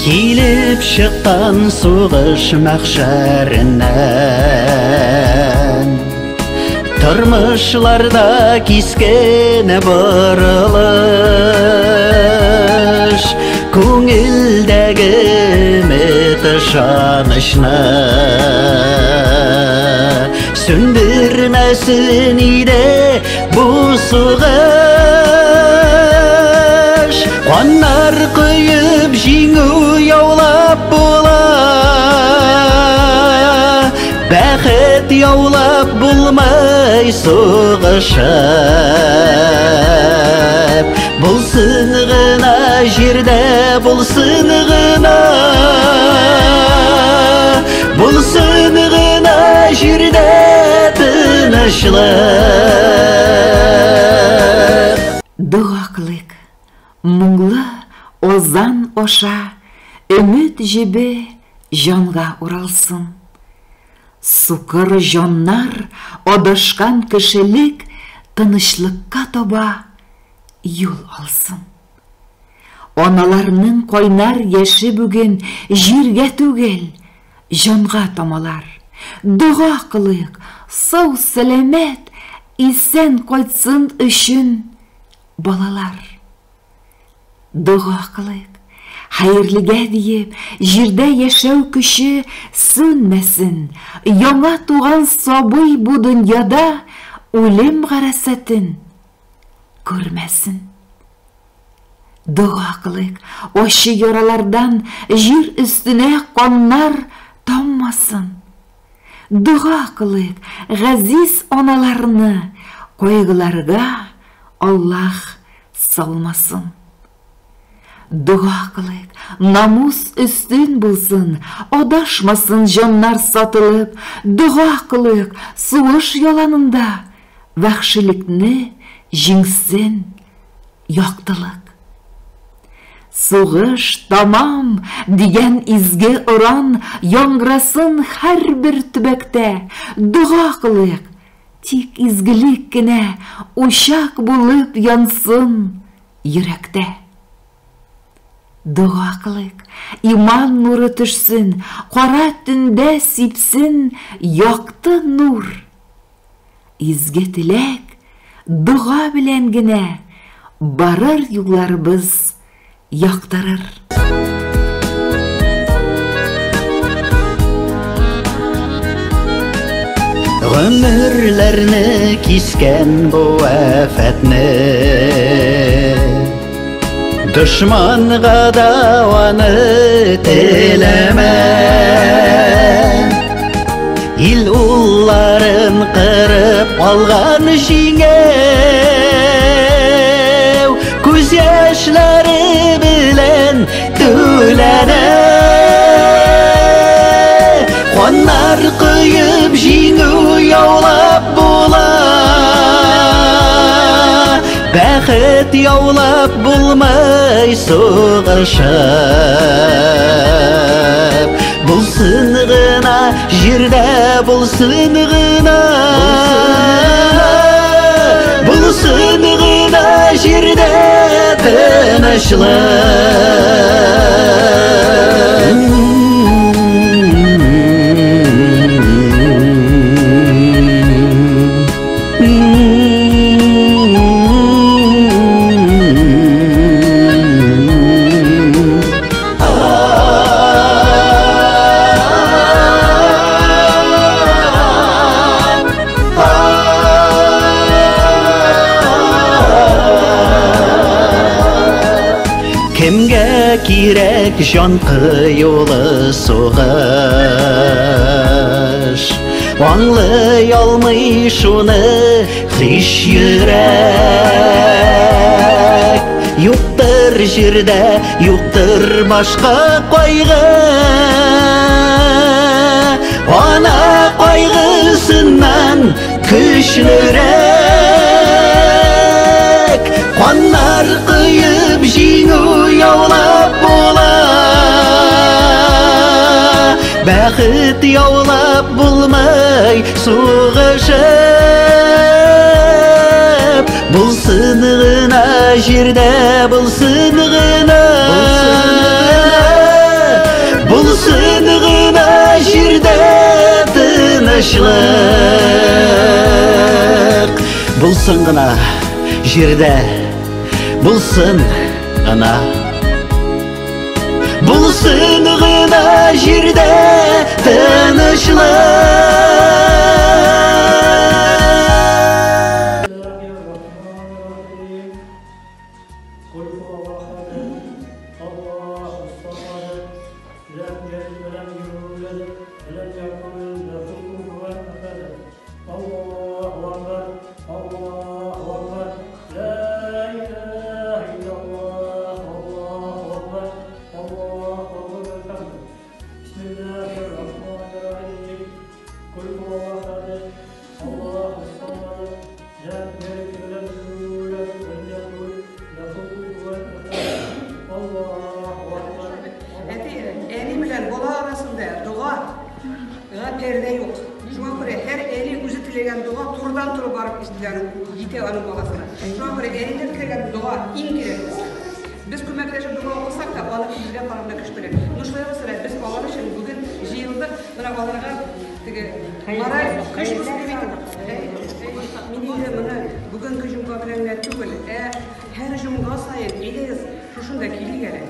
Келіп шыққан соғыш мақшарынан, тұрмышларда кескені бұрылыш, көңілдегі үміт жанышны сөндірмәсін иде бұл соғыш. Қуанар құйып жеңу яулап бола, бақыт яулап болмай соғышып. Болсын ғына жерде, болсын ғына, болсын ғына жерде тынышлық. Дұға қылық, мұңлы озан оша, үміт жебе жанға уралсын. Сукыр жоннар одашқан кішілік тынышлыққа тоба юл алсын. Оналарның қойнар еші бүген жерге түгел, жанға томалар. Дұға қылық, сау сәлемет, исен қойсын үшін балалар. Дұға қылық, хайырлыға дейіп, жерде ешеу күші сүнмесін, яңа туған собый бұ дүнияда өлім ғарасатын көрмесін. Дұға қылық, ошы яралардан жер үстіне қоннар томмасын. Дұға қылық, ғазиз оналарыны қойғыларға Аллах салмасын. Дұға қылық, намус үстін болсын, одашмасын жаннар сатылып. Дұға қылық, суыш яланында вәхшілікні жеңсін яқтылық. Суғыш тамам деген изге ұран яңғырасын һәр бір түбәкте. Дұға қылық, тик изгілік кенә ушак болып янсын йөрәктә. Дұға қылық, иман нуры төшсін, қара түндә сипсін яқты нур. Изге тілек, дұға білән генә барыр юлларыбыз яқтырыр. Гөмерләрне кискен бу афәтне, дошманга даваны теләмә. Ил улларын кырып алган җиңәү, күз яшьләре белән түләнә. Қонар құйып жеңу яулап бола, бәхет яулап болмай соғышып. Болсын ғына жерде, болсын ғына, болсын ғына жерде тынышлық. Кемгә кирәк жан кыюлы сугыш, аңлый алмый шуны һич йөрәк. Юктыр җирдә, юктыр башка кайгы, ана кайгысыннан көчлерәк. Каннар кыйып җиңү яулап була, бәхет яулап булмай сугышып. Булсын гына җирдә, булсын гына, тынычлык булсын гына жерде, булсын гына, булсын гына жерде тынычлык. Perde yok. Şuna göre her eli üzü tilegen doğa turdan turu barıp istiyanı yite anı balasına. Şuna göre elinden tilegen doğa in gerekmesi. Biz kömekleşip doğa olsak da balık bizge paramda kıştırır. Nuşlaya basıra biz balar için bugün jiyıldık. Buna balarga maray kış musun demeydim. Minimde buna bugün kışımga bilenler tübül. Her jumga sayın iyiyiz. Şuşunda kili gerek.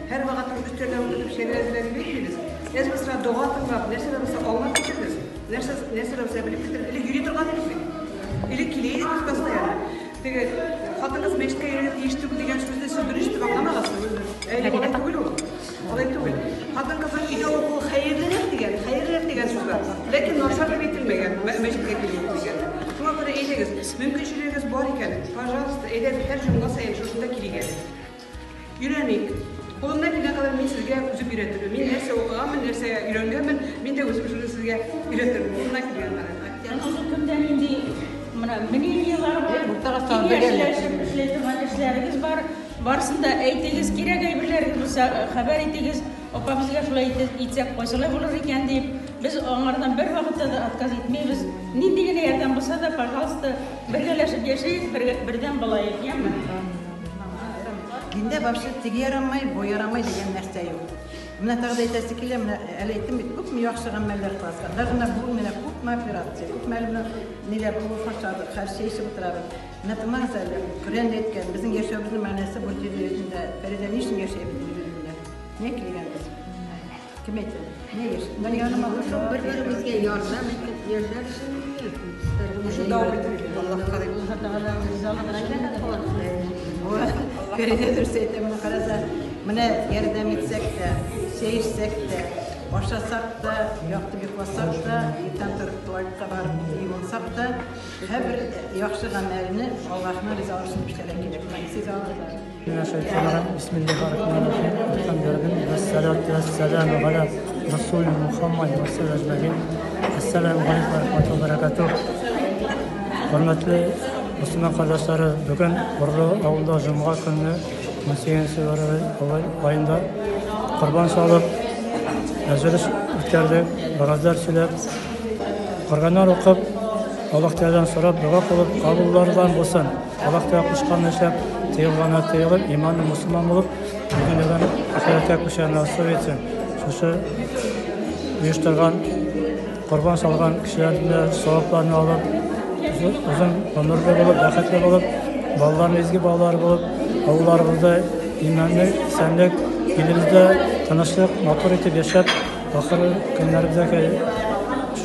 Her vakatın üstlerden tutup şeyler ezleri bekliyoruz. Ez mesela doğa tırnağıp, nerse mesela olmak geçiriz. Nerse mesela bilip bitirip, ili yürü durgan edip. Ili kileyi de kısmasına yani. Peki, hatın kız meşte yerine değiştirip degen sözde sürdürüştük anlamağasın. Olay tübül olur. Olay tübül. Hatın kızın ideologu hayırlılar degen söz var. Lakin noşarda bitirmegen, meşte kileyi degen. Şuna göre eylegiz, mümkünçülüğünüz var iken, pajasta, edep her cümle sayın şuşunda kili geldi. Yürenik. Қолымdan келген kadar мен sizge үзіп үйретірмін. Мен нәрсе оқығанмын, нәрсе үйренгенмін, мен де өзім үшін sizge үйретірмін. Қолымдан келген kadar. Осы күнде менде мына мнениялар бар, кеңешлеріңіз бар. Барысында әйтегіз керек әйбірлеріңіз болса, хабар етегіз, опамызға шулай етсек қойсылай болар екен деп, біз оңардан бір вақытта да отказ етмейміз. Нендеген ярдам болса да, пожалуйста, біргелешіп yaşayық, бірден болайық, ема? Günde başta tigi yaramay, boy yaramay degen нәрсе yok. Mına tağda etesi kile, mına eleytim bit, көп mü yaxşı gammeller klaskan. Dağına bu mına көп mü operatsiya, көп mü elimle neler bu façadı, her şeysi bu tarafı. Mına tımar zaylı, Kur'an etken, bizim yaşayabilir manası bu cüzeyinde, Feride niçin yaşayabildiğinde? Ne kilegen biz? Kim etti? Ne yaş? Ben yanıma Bir-birimizge yardım ettik yerler için şunda olduk. Allah kadar. Feride dursaydı bunu karasa, mına yardım etsek de, seyişsek de, başlasak da, yaktı bir basak da, yetten turip tuvalete barıp iyi olsak da, her bir yaxşı gamelini Allah'ına rıza olsun işlerine gerek. Siz ağırlar. Bismillahirrahmanirrahim. Elhamdülillah. Vessalatu vesselamu ala Resulü Muhammed ve sallallahu aleyhi ve sellem. Esselamu aleyküm ve rahmetullahi ve berekatuhu. Hürmetli Müslüman kardeşleri, bugün Urlu Ağıl'da Cuma günü 18 ayında kurban salıp, meclis bitirdik, vaazlar söyleyip, Kur'anlar okup, Allah Teala'dan sorup, dua kılıp, kabullardan bulsun. Allah Teala kuşkanını işlep, teyilgana teyilip, imanlı Müslüman bulup, bugün neden ahirete kuşağı nasip etsin. Şu uyuşturgan, kurban salgan kişilerinde sevaplarını alıp, uzun ömürlü bulup, baqatli bulup, balların ezgi bağları bulup, avlarımızda imanlı, senlik, elimizde tanışlık, motor etip yaşap, ahir günlerimizdeki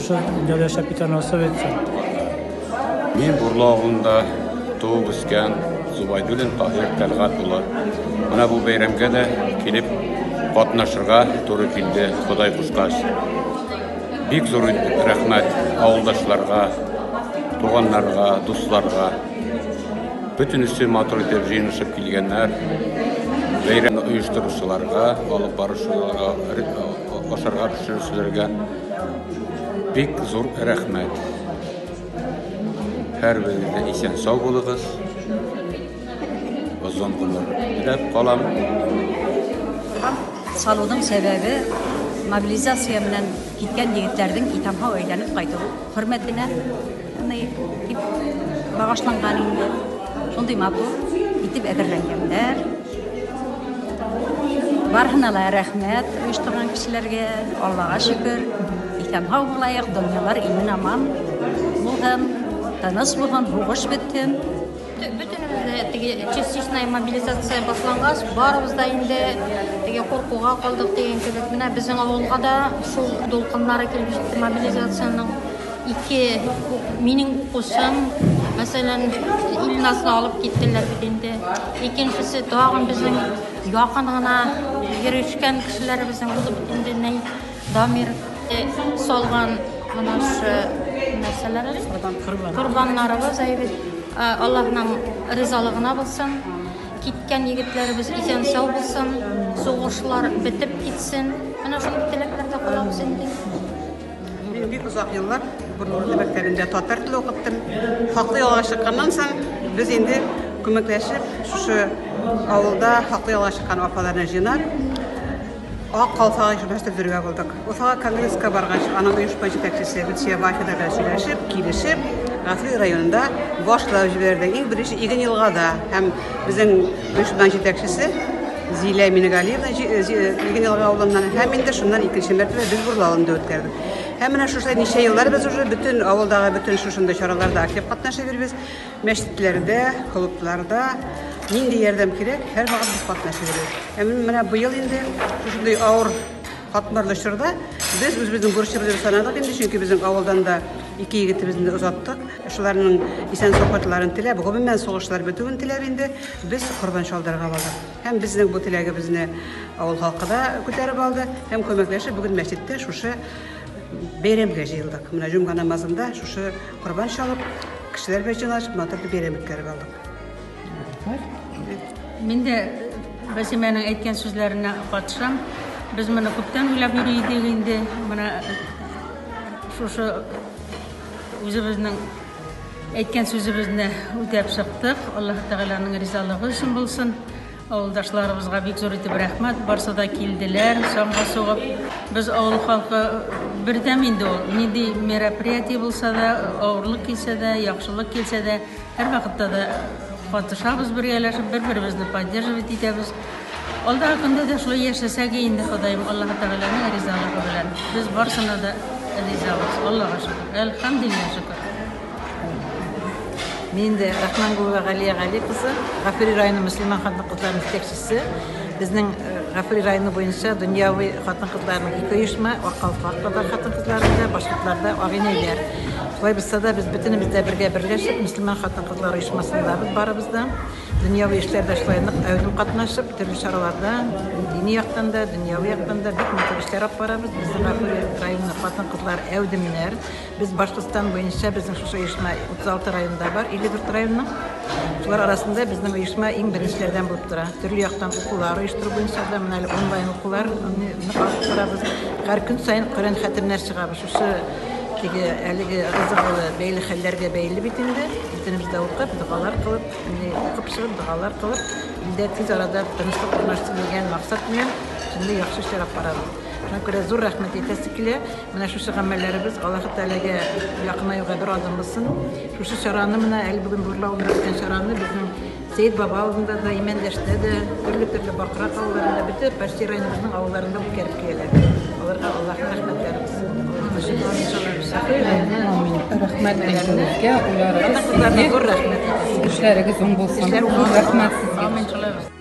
şu dünyada yaşap bir tane nasip etsin. Men Urlu Ağılında doğup ösken Zubaydulin Tahir Talgat ulu. Mana bu bayramga da kelip qatnaşırga to'g'ri keldi. Xudoy xushqash. Bek zo'r rahmat avuldaşlarga, tuğanlarga, dostlarga, bütün üstü motorlar jiyinishib kelganlar, bayramni uyushtiruvchilarga, olib boruvchilarga, oshirga pishiruvchilarga bek zo'r rahmat. Her birinde isen sağ olunuz. Uzun günler dilep kalam. Saludun sebebi mobilizasiya bilen gitken yigitlerden itamha öğrenip kaytığı. Hürmetine bağışlanganında şunday mabdu gitip edirlengenler. Barhınala rahmet uyuşturgan kişilerge Allah'a şükür итәмһау булайык, дөньялар имен аман булһын, тыныч булһын, һугыш бетһен. Бөтенебезде теге частичная мобилизация башлангач, барыбыз да инде теге куркуга калдык дигән кебек, менә безнең авылга да шул дулкыннары килеп җитте мобилизациянең. Минем укучым, мәсәлән, Илназны алып киттеләр бит инде. Икенчесе тагын безнең якын гына йөрүчкән кешеләребезнең булып инде Дамир салган ана шу нәрсәләр корбаннарыбыз әйбет. Аллаһның ризалыгына булсын, киткән егетләребез исән сау булсын, сугышлар бетеп китсен. Менә шундый теләкләрдә калабыз инде. Мин бик озак еллар Бурнур мәктәбендә татар теле укыттым. Хаклы ялга чыкканнан соң без инде күмәкләшеп, шушы авылда хаклы ялга чыккан апаларны җыйнап, ак калфага җибәртергә булдык. Уфага конгресска баргач, аның оешма җитәкчесе Гөлсия Вафида белән сөйләшеп, килешеп, Гафри районында башлап җибәрдек. Иң беренче Иген елгада һәм безнең оешма җитәкчесе Зилә Мингалиевна Иген елга авылыннан һәм инде шуннан икенче мәртәбә без Бурлавында үткәрдек. Һәм менә шушы ничә еллар без уже бөтен авылдагы бөтен шушында чараларда актив катнашып йөрибез. Мәчетләрдә, клубларда нинди ярдәм кирәк, һәр вакыт без катнашып йөрибез. Һәм менә быел инде шушындай авыр катмарлы чорда без үзебезнең бурычыбызны санадык инде, чөнки безнең авылдан да ике егетебезне озаттык. Шуларның исән саклыкларын теләп, гомумән сугышлар бетүен теләп инде без корбан шалдырга бардык. Һәм безнең бу теләгебезне авыл халкы да күтәреп алды, һәм көмәкләшеп бүген мәчеттә шушы бәйрәмгә җыелдык. Менә җомга намазында шушы корбан шалып, кешеләр белән җыйнашып, матур бәйрәм үткәреп алдык. Мин дә Басимәнең әйткән сүзләренә катышам. Без моны күптән уйлап йөридек инде. Менә шушы үзебезнең әйткән сүзебезне үтәп чыктык. Аллаһ Тәгаләнең ризалыгы өчен булсын. Авылдашларыбызга бик зур итеп рәхмәт. Барсы да килделәр, самга сугып. Без авыл халкы бердәм инде ул. Нинди мероприятие булса да, авырлык килсә дә, яхшылык килсә дә, һәр вакытта да катышабыз, бергәләшеп, бер-беребезне поддерживать итәбез. Алдагы көндә дә шулай яшәсәк инде, Ходаем Аллаһ Тәгаләнең ризалыгы белән. Без барсына да ризабыз. Аллаһка шөкер. Әлхәмдүлилләһ шөкер. Мин дә Рахмангулова Галия Гали кызы, Гафри районы мөселман хатын-кызларының җитәкчесе. Безнең Гафри районы буенча дөньяви хатын-кызларның ике оешма, Аккалфакта хатын-кызларында, башкаларда агынәйләр. Шулай булса да без бөтенебездә бергә берләшеп, мөселман хатын-кызлар оешмасында без барыбыз да. Дөньяви эшләрдә шулайнак әүдем катнашып, төрле чараларда, дини яктан да, дөньяви яктан да бик матур эшләр алып барабыз. Безнең Гафри районы хатын-кызлар әүдемнәр. Без Башкортстан буенча безнең шушы оешма 36 районда бар, 54 районның. Шулар арасында безнең оешма иң беренчеләрдән булып тора. Төрле яктан укулар оештыру буенча да менә онлайн укулар алып барабыз. Һәр көн сайын Коръән хәтемнәр чыгабыз. Шушы теге әлеге ризыклы бәйле хәлләргә бәйле бит инде. Бөтенебездә укып, дугалар кылып, укып чыгып, дугалар кылып, инде тиз арада тынычлык урнаштыру дигән максат белән шундый яхшы эшләр алып барабыз. Шуңа күрә зур рәхмәт әйтәсе килә. Менә шушы гамәлләребез Аллаһ Тәгаләгә якынаюга бер адым булсын. Шушы чараны менә әле бүген Бурлавында үткән чараны безнең Сәйит Баба авылында да, Имәндәштә дә, төрле Бакырак авылларында бетеп, Пәшти районыбызның авылларында үткәреп киләләр. Аларга Аллаһның рәхмәтләре булсын. Рәхмәт әйтүгә, уларга Хатын-кызларга зур рәхмәт. Эшләрегез уң булсын. Рәхмәт сезгә. Амин.